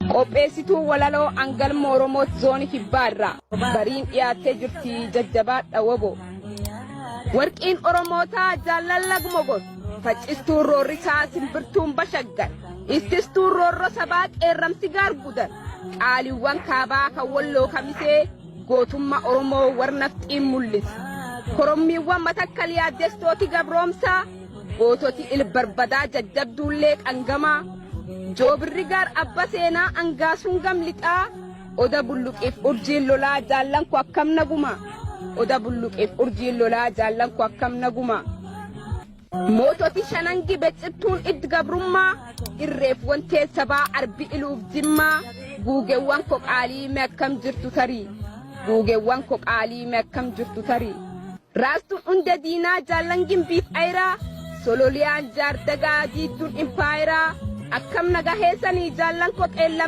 Qopheessituu walaloo Angalma Oromoo zoonii Kibbaarraa bariin dhiyaattee jirti jajjabaadha woboo. Warqiin Oromootaa jaalala gumogon faccistuun roorrisaa simbirtuun bashaggan ististuun roorro sabaa qeerramsi gaargudan qaaliiwwan kaabaa kan walloo kamisee gootummaa Oromoo warnafxiin mul'isa. Korommiiwwan matakkal yaaddestooti gabroomsaa goototi ilbarbadaa jajjabduullee qangamaa joobirri gaar abba seenaa angaasuun gamlixaa oda bulluqiif urjiin lolaa jaallanku akkam naguma oda bulluqiif urjiin lolaa jaallanku akkam naguma moototi shanangi beccittuun itti gabrummaa irreef wantee sabaa arbi iluuf jimmaa guugeewwan koqaalii mee akkam jirtu tarii guugeewwan koqaalii mee akkam jirtu tarii raastuun hunda diinaa jaallangin biif ayiraa sololiyaan jaardagaa jiittuun impaayiraa akkam nagaheessanii jaallan koqeellam